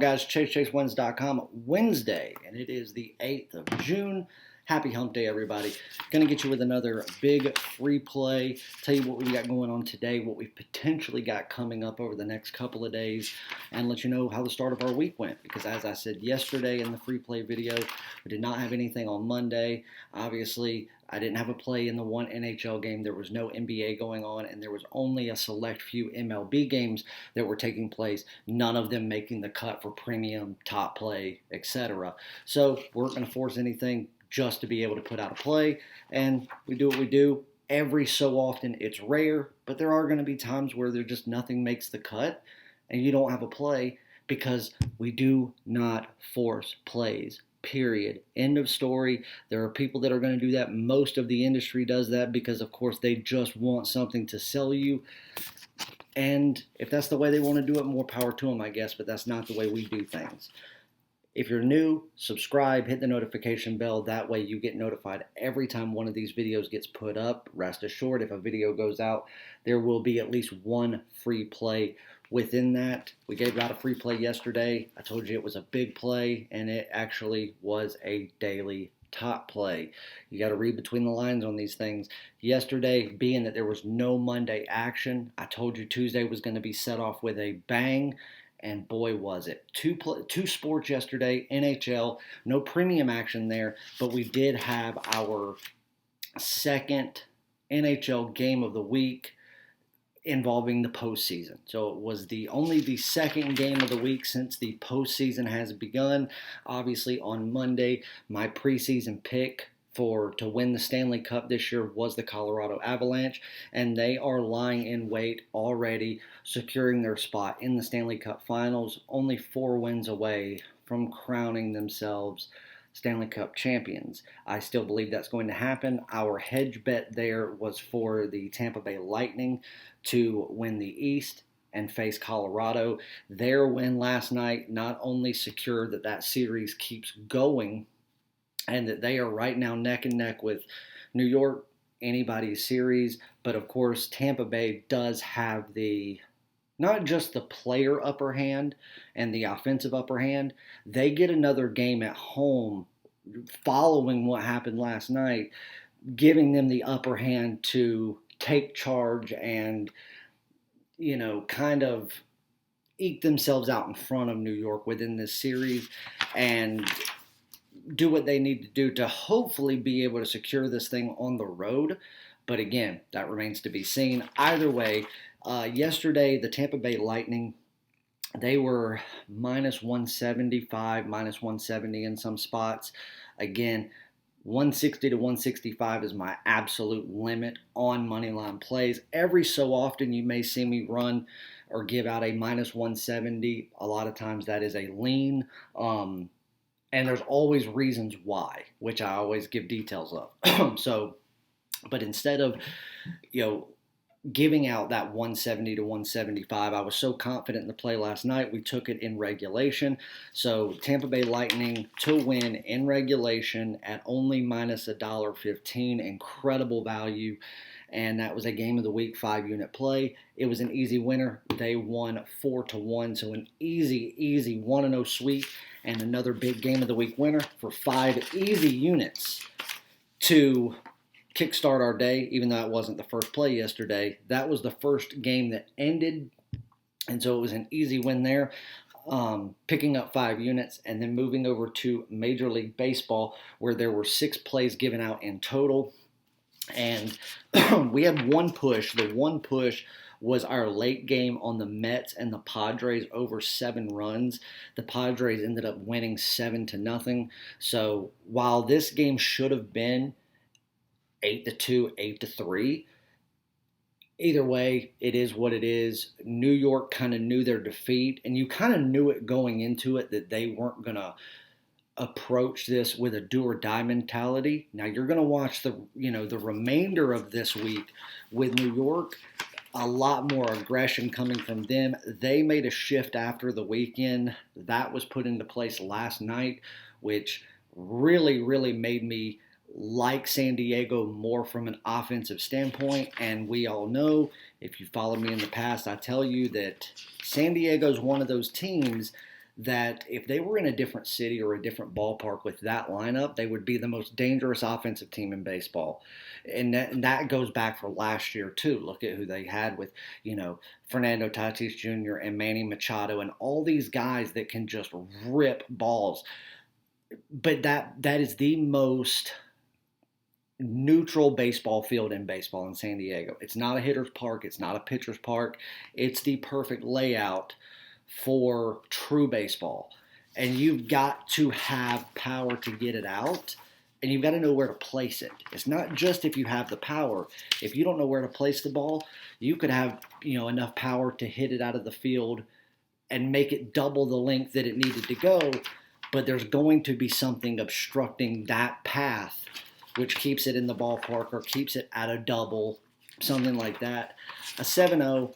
Guys, ChaseWins.com, Wednesday, and it is the 8th of June. Happy hump day, everybody. Going to get you with another big free play. Tell you what we got going on today, what we've potentially got coming up over the next couple of days, and let you know how the start of our week went. Because as I said yesterday in the free play video, we did not have anything on Monday. Obviously, I didn't have a play in the one NHL game. There was no NBA going on, and there was only a select few MLB games that were taking place, none of them making the cut for premium, top play, etc. So we weren't going to force anything, just to be able to put out a play, and we do what we do. Every so often, it's rare, but there are going to be times where there just nothing makes the cut, and you don't have a play because we do not force plays. Period. End of story. There are people that are going to do that. Most of the industry does that because, of course, they just want something to sell you. And if that's the way they want to do it, more power to them, I guess, but that's not the way we do things. If you're new, subscribe, hit the notification bell. That way you get notified every time one of these videos gets put up. Rest assured, if a video goes out, there will be at least one free play within that. We gave out a free play yesterday. I told you it was a big play, and it actually was a daily top play. You got to read between the lines on these things. Yesterday, being that there was no Monday action, I told you Tuesday was going to be set off with a bang. And boy, was it. Two sports yesterday, NHL, no premium action there, but we did have our second NHL game of the week involving the postseason. So it was only the second game of the week since the postseason has begun. Obviously, on Monday, my preseason pick to win the Stanley Cup this year was the Colorado Avalanche, and they are lying in wait already, securing their spot in the Stanley Cup Finals, only 4 wins away from crowning themselves Stanley Cup champions. I still believe that's going to happen. Our hedge bet there was for the Tampa Bay Lightning to win the East and face Colorado. Their win last night not only secured that series keeps going, and that they are right now neck and neck with New York, anybody's series. But of course, Tampa Bay does have not just the player upper hand and the offensive upper hand, they get another game at home following what happened last night, giving them the upper hand to take charge and, kind of eke themselves out in front of New York within this series and do what they need to do to hopefully be able to secure this thing on the road. But again, that remains to be seen. Either way, yesterday, the Tampa Bay Lightning, they were minus 175, minus 170 in some spots. Again, 160 to 165 is my absolute limit on moneyline plays. Every so often, you may see me run or give out a minus 170. A lot of times that is a lean. And there's always reasons why, which I always give details of. But instead of, giving out that 170 to 175, I was so confident in the play last night, we took it in regulation. So Tampa Bay Lightning to win in regulation at only minus $1.15, incredible value. And that was a game of the week 5-unit play. It was an easy winner. They won 4-1, so an easy 1-0 sweep and another big game of the week winner for 5 easy units to kickstart our day. Even though it wasn't the first play yesterday, that was the first game that ended, and so it was an easy win there. Picking up 5 units and then moving over to Major League Baseball, where there were 6 plays given out in total. And we had one push. The one push was our late game on the Mets and the Padres over 7 runs. The Padres ended up winning 7-0. So while this game should have been 8-2, 8-3, either way, it is what it is. New York kind of knew their defeat, and you kind of knew it going into it that they weren't going to approach this with a do or die mentality. Now you're going to watch the remainder of this week with New York, a lot more aggression coming from them. They made a shift after the weekend that was put into place last night, which really made me like San Diego more from an offensive standpoint. And we all know, if you followed me in the past, I tell you that San Diego is one of those teams that if they were in a different city or a different ballpark with that lineup, they would be the most dangerous offensive team in baseball. And that goes back for last year, too. Look at who they had with, Fernando Tatis Jr. and Manny Machado and all these guys that can just rip balls. But that is the most neutral baseball field in baseball in San Diego. It's not a hitter's park. It's not a pitcher's park. It's the perfect layout for true baseball. And you've got to have power to get it out, and you've got to know where to place it. It's not just if you have the power. If you don't know where to place the ball, you could have, enough power to hit it out of the field and make it double the length that it needed to go, but there's going to be something obstructing that path, which keeps it in the ballpark or keeps it at a double, something like that. A 7-0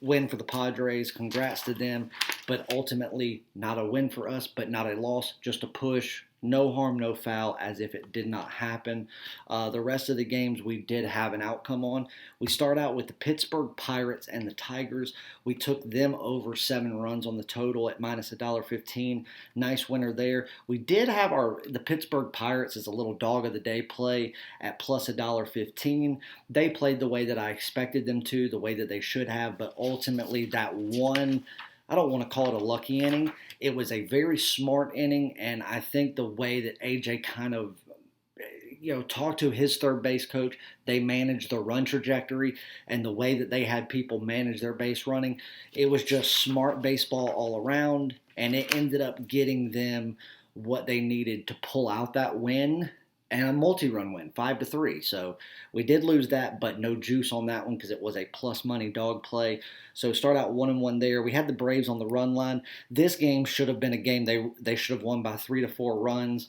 win for the Padres. Congrats to them, but ultimately not a win for us, but not a loss, just a push. No harm, no foul, as if it did not happen. The rest of the games we did have an outcome on. We start out with the Pittsburgh Pirates and the Tigers. We took them over 7 runs on the total at minus $1.15. Nice winner there. We did have the Pittsburgh Pirates as a little dog of the day play at plus $1.15. They played the way that I expected them to, the way that they should have, but ultimately that one, I don't want to call it a lucky inning. It was a very smart inning, and I think the way that AJ kind of, talked to his third base coach, they managed the run trajectory, and the way that they had people manage their base running, it was just smart baseball all around, and it ended up getting them what they needed to pull out that win. And a multi-run win, 5-3. So we did lose that, but no juice on that one because it was a plus money dog play. So start out 1-1 there. We had the Braves on the run line. This game should have been a game they should have won by 3 to 4 runs.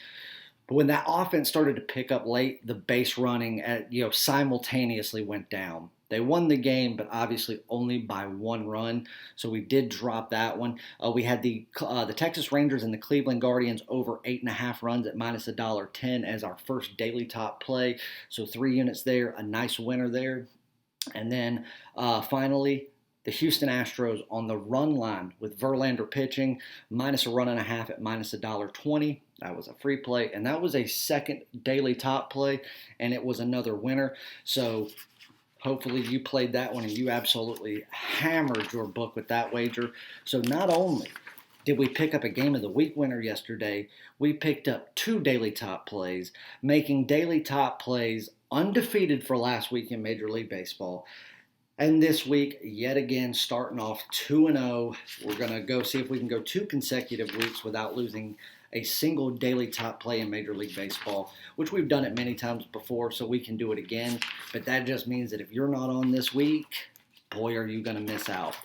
But when that offense started to pick up late, the base running simultaneously went down. They won the game, but obviously only by 1 run, so we did drop that one. We had the Texas Rangers and the Cleveland Guardians over 8.5 runs at minus $1.10 as our first daily top play. So 3 units there, a nice winner there. And then finally, the Houston Astros on the run line with Verlander pitching, minus 1.5 at minus $1.20. That was a free play, and that was a second daily top play, and it was another winner. So hopefully you played that one and you absolutely hammered your book with that wager. So not only did we pick up a game of the week winner yesterday, we picked up 2 daily top plays, making daily top plays undefeated for last week in Major League Baseball. And this week, yet again, starting off 2-0. We're going to go see if we can go 2 consecutive weeks without losing a single daily top play in Major League Baseball, which we've done it many times before, so we can do it again. But that just means that if you're not on this week, boy, are you going to miss out.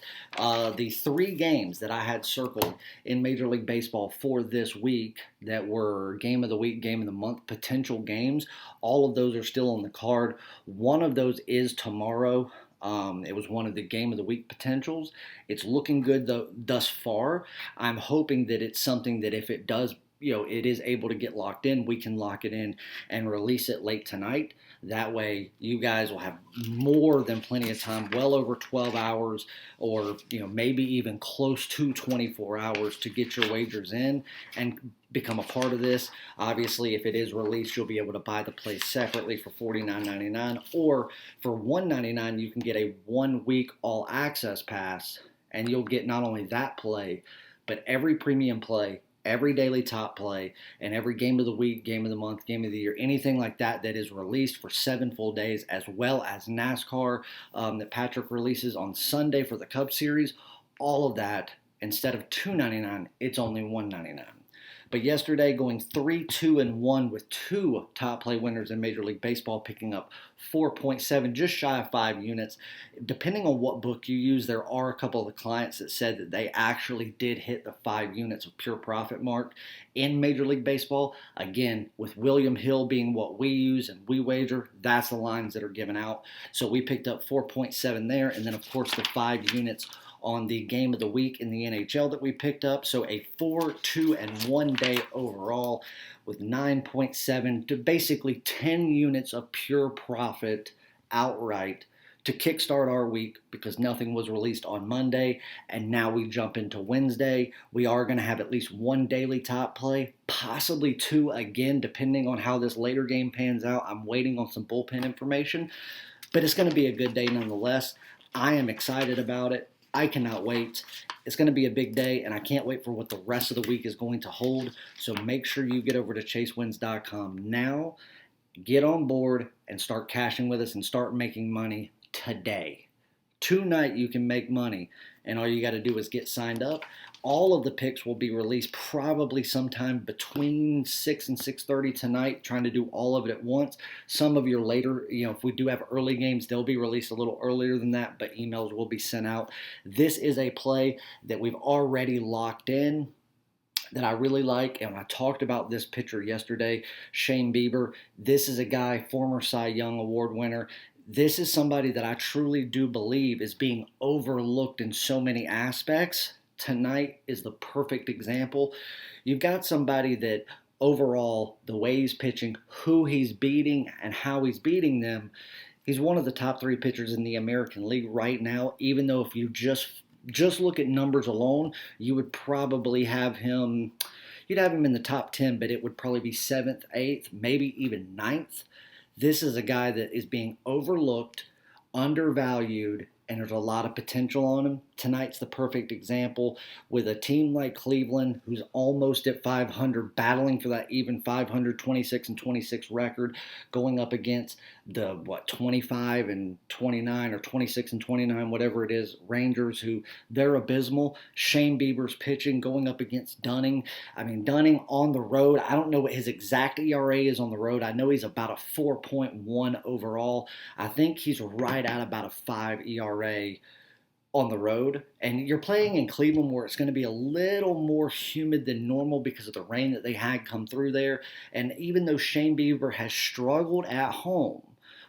The 3 games that I had circled in Major League Baseball for this week that were game of the week, game of the month, potential games, all of those are still on the card. One of those is tomorrow. It was one of the game of the week potentials. It's looking good though thus far. I'm hoping that it's something that if it does, it is able to get locked in, we can lock it in and release it late tonight. That way you guys will have more than plenty of time, well over 12 hours or maybe even close to 24 hours to get your wagers in and become a part of this. Obviously, if it is released, you'll be able to buy the play separately for $49.99, or for $199 you can get a 1-week all access pass, and you'll get not only that play, but every premium play, every daily top play, and every game of the week, game of the month, game of the year, anything like that that is released for 7 full days, as well as NASCAR that Patrick releases on Sunday for the Cup Series. All of that, instead of $2.99, it's only $1.99. But yesterday, going 3-2-1 with 2 top play winners in Major League Baseball, picking up 4.7, just shy of 5 units. Depending on what book you use, there are a couple of the clients that said that they actually did hit the 5 units of pure profit mark in Major League Baseball. Again, with William Hill being what we use and we wager, that's the lines that are given out. So we picked up 4.7 there, and then of course the 5 units on the game of the week in the NHL that we picked up. So a 4-2-1 day overall with 9.7 to basically 10 units of pure profit outright to kickstart our week because nothing was released on Monday, and now we jump into Wednesday. We are going to have at least one daily top play, possibly two again, depending on how this later game pans out. I'm waiting on some bullpen information, but it's going to be a good day nonetheless. I am excited about it. I cannot wait. It's going to be a big day, and I can't wait for what the rest of the week is going to hold. So make sure you get over to chasewins.com now, get on board, and start cashing with us and start making money today. Tonight you can make money, and all you got to do is get signed up. All of the picks will be released probably sometime between 6 and 6:30 tonight, trying to do all of it at once. Some of your later, if we do have early games, they'll be released a little earlier than that, but emails will be sent out. This is a play that we've already locked in that I really like, and I talked about this pitcher yesterday, Shane Bieber. This is a guy, former Cy Young Award winner. This is somebody that I truly do believe is being overlooked in so many aspects. Tonight is the perfect example. You've got somebody that overall, the way he's pitching, who he's beating, and how he's beating them, he's one of the top 3 pitchers in the American League right now, even though if you just look at numbers alone, you would probably have him, you'd have him in the top 10, but it would probably be 7th, 8th, maybe even 9th. This is a guy that is being overlooked, undervalued, and there's a lot of potential on him. Tonight's the perfect example with a team like Cleveland, who's almost at 500, battling for that even 500, 26 and 26 record, going up against the 25 and 29 or 26 and 29, whatever it is, Rangers, who they're abysmal. Shane Bieber's pitching, going up against Dunning. I mean, Dunning on the road, I don't know what his exact ERA is on the road. I know he's about a 4.1 overall. I think he's right at about a 5 ERA on the road, and you're playing in Cleveland where it's going to be a little more humid than normal because of the rain that they had come through there. And even though Shane Bieber has struggled at home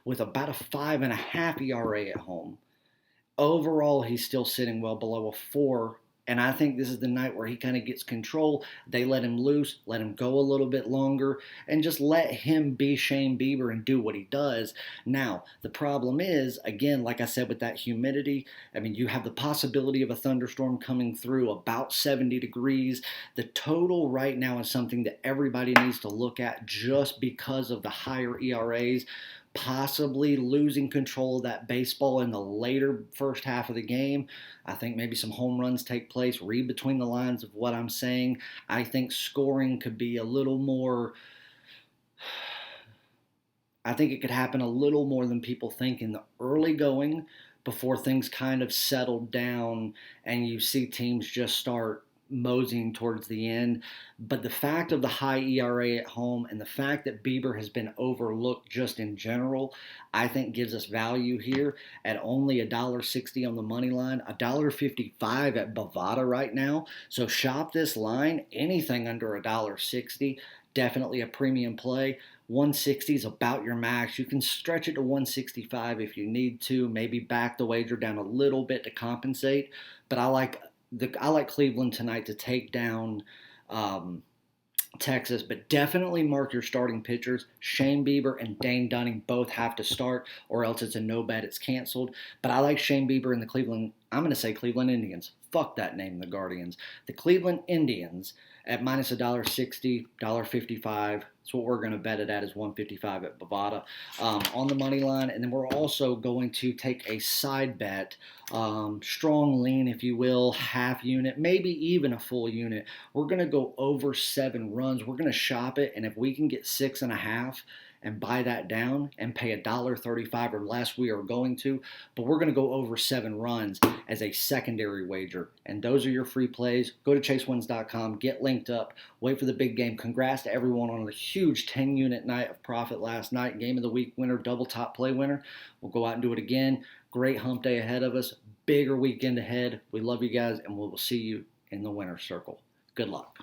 with about a 5.5 ERA at home, overall he's still sitting well below a 4. And I think this is the night where he kind of gets control. They let him loose, let him go a little bit longer, and just let him be Shane Bieber and do what he does. Now, the problem is, again, like I said, with that humidity, I mean, you have the possibility of a thunderstorm coming through about 70 degrees. The total right now is something that everybody needs to look at just because of the higher ERAs. Possibly losing control of that baseball in the later first half of the game. I think maybe some home runs take place. Read between the lines of what I'm saying. I think scoring could be a little more, I think it could happen a little more than people think in the early going before things kind of settle down and you see teams just start moseying towards the end. But the fact of the high ERA at home and the fact that Bieber has been overlooked just in general, I think gives us value here at only $1.60 on the money line, $1.55 at Bovada right now. So shop this line, anything under $1.60, definitely a premium play. 160 is about your max. You can stretch it to 165 if you need to, maybe back the wager down a little bit to compensate. But I like Cleveland tonight to take down Texas, but definitely mark your starting pitchers. Shane Bieber and Dane Dunning both have to start, or else it's a no bet, it's canceled. But I like Shane Bieber and I'm going to say Cleveland Indians. Fuck that name, the Guardians. The Cleveland Indians at minus $1.60, $1.55. That's what we're going to bet it at, is $1.55 at Bovada on the money line. And then we're also going to take a side bet, strong lean, if you will, half unit, maybe even a full unit. We're going to go over 7 runs. We're going to shop it, and if we can get 6.5 and buy that down and pay $1.35 or less, we are going to. But we're going to go over 7 runs as a secondary wager. And those are your free plays. Go to chasewins.com, get linked up, wait for the big game. Congrats to everyone on a huge 10-unit night of profit last night. Game of the week winner, double top play winner. We'll go out and do it again. Great hump day ahead of us. Bigger weekend ahead. We love you guys, and we will see you in the winner's circle. Good luck.